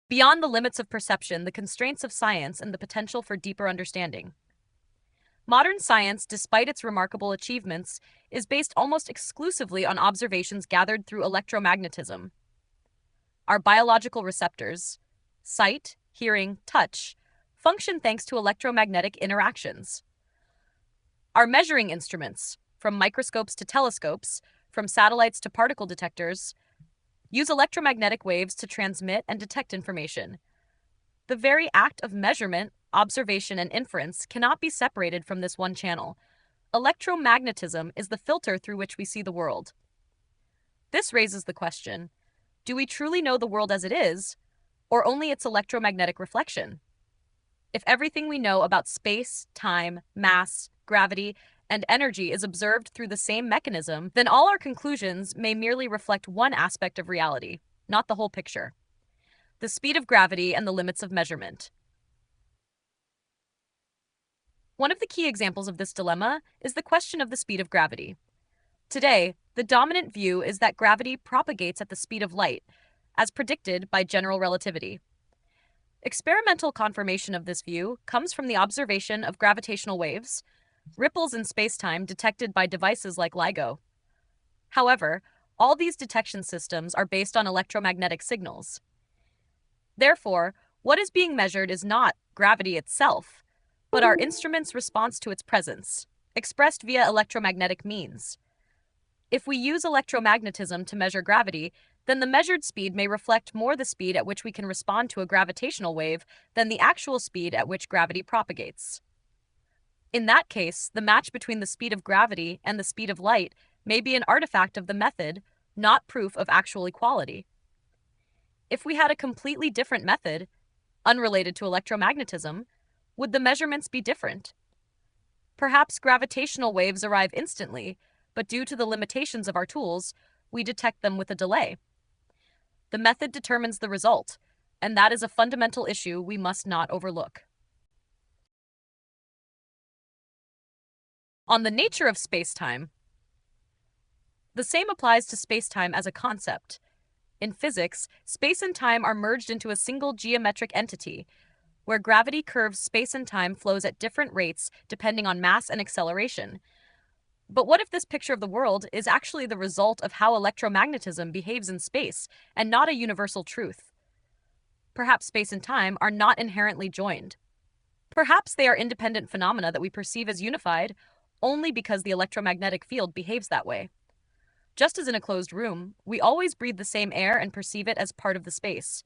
beyond the limits of perception, the constraints of science, and the potential for deeper understanding. Modern science, despite its remarkable achievements, is based almost exclusively on observations gathered through electromagnetism. Our biological receptors, sight, hearing, touch, function thanks to electromagnetic interactions. Our measuring instruments, from microscopes to telescopes, from satellites to particle detectors, use electromagnetic waves to transmit and detect information. The very act of measurement, observation, and inference cannot be separated from this one channel. Electromagnetism is the filter through which we see the world. This raises the question, do we truly know the world as it is, or only its electromagnetic reflection? If everything we know about space, time, mass, gravity, and energy is observed through the same mechanism, then all our conclusions may merely reflect one aspect of reality, not the whole picture. The speed of gravity and the limits of measurement. One of the key examples of this dilemma is the question of the speed of gravity. Today, the dominant view is that gravity propagates at the speed of light, as predicted by general relativity. Experimental confirmation of this view comes from the observation of gravitational waves, ripples in spacetime detected by devices like LIGO. However, all these detection systems are based on electromagnetic signals. Therefore, what is being measured is not gravity itself, but our instrument's response to its presence, expressed via electromagnetic means. If we use electromagnetism to measure gravity, then the measured speed may reflect more the speed at which we can respond to a gravitational wave than the actual speed at which gravity propagates. In that case, the match between the speed of gravity and the speed of light may be an artifact of the method, not proof of actual equality. If we had a completely different method, unrelated to electromagnetism, would the measurements be different? Perhaps gravitational waves arrive instantly, but due to the limitations of our tools, we detect them with a delay. The method determines the result, and that is a fundamental issue we must not overlook. On the nature of spacetime, the same applies to spacetime as a concept. In physics, space and time are merged into a single geometric entity, where gravity curves space and time flows at different rates depending on mass and acceleration. But what if this picture of the world is actually the result of how electromagnetism behaves in space and not a universal truth? Perhaps space and time are not inherently joined. Perhaps they are independent phenomena that we perceive as unified only because the electromagnetic field behaves that way. Just as in a closed room, we always breathe the same air and perceive it as part of the space.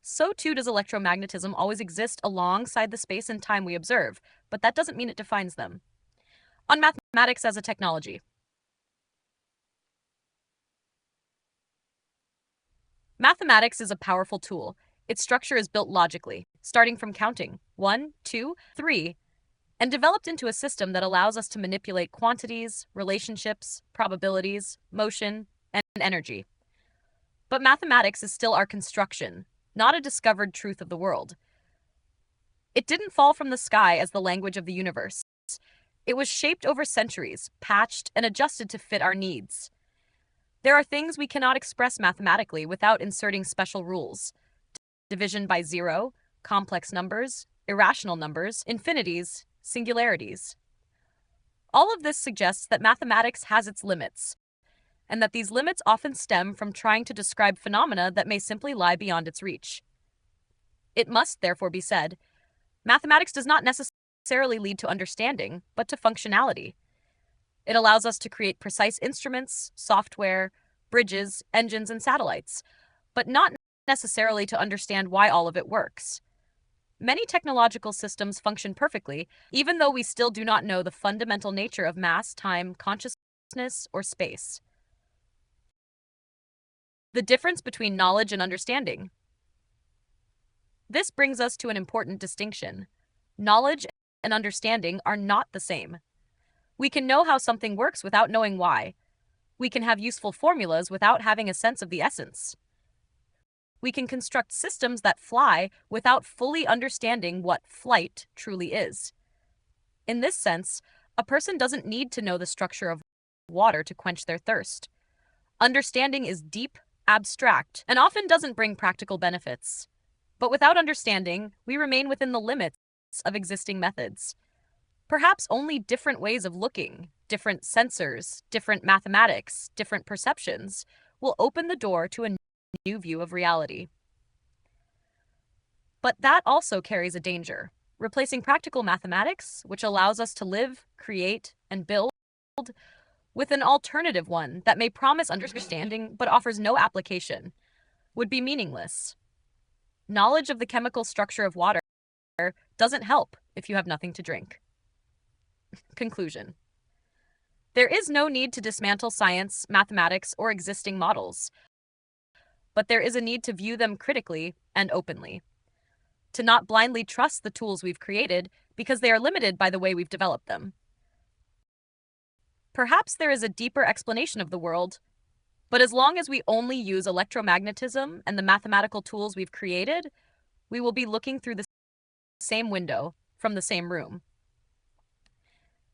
So too does electromagnetism always exist alongside the space and time we observe, but that doesn't mean it defines them. On mathematics as a technology. Mathematics is a powerful tool. Its structure is built logically, starting from counting 1, 2, 3, and developed into a system that allows us to manipulate quantities, relationships, probabilities, motion, and energy. But mathematics is still our construction, not a discovered truth of the world. It didn't fall from the sky as the language of the universe. It was shaped over centuries, patched, and adjusted to fit our needs. There are things we cannot express mathematically without inserting special rules. Division by zero, complex numbers, irrational numbers, infinities, singularities. All of this suggests that mathematics has its limits, and that these limits often stem from trying to describe phenomena that may simply lie beyond its reach. It must therefore be said, mathematics does not necessarily lead to understanding, but to functionality. It allows us to create precise instruments, software, bridges, engines, and satellites, but not necessarily to understand why all of it works. Many technological systems function perfectly, even though we still do not know the fundamental nature of mass, time, consciousness, or space. The difference between knowledge and understanding. This brings us to an important distinction. Knowledge and understanding are not the same. We can know how something works without knowing why. We can have useful formulas without having a sense of the essence. We can construct systems that fly without fully understanding what flight truly is. In this sense, a person doesn't need to know the structure of water to quench their thirst. Understanding is deep, abstract, and often doesn't bring practical benefits. But without understanding, we remain within the limits of existing methods. Perhaps only different ways of looking, different sensors, different mathematics, different perceptions will open the door to a new view of reality. But that also carries a danger. Replacing practical mathematics, which allows us to live, create, and build, with an alternative one that may promise understanding but offers no application, would be meaningless. Knowledge of the chemical structure of water doesn't help if you have nothing to drink. Conclusion. There is no need to dismantle science, mathematics, or existing models, but there is a need to view them critically and openly. To not blindly trust the tools we've created because they are limited by the way we've developed them. Perhaps there is a deeper explanation of the world, but as long as we only use electromagnetism and the mathematical tools we've created, we will be looking through the same window from the same room.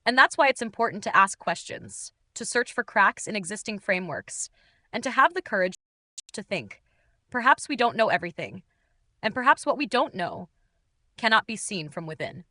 And that's why it's important to ask questions, to search for cracks in existing frameworks, and to have the courage to think. Perhaps we don't know everything, and perhaps what we don't know cannot be seen from within.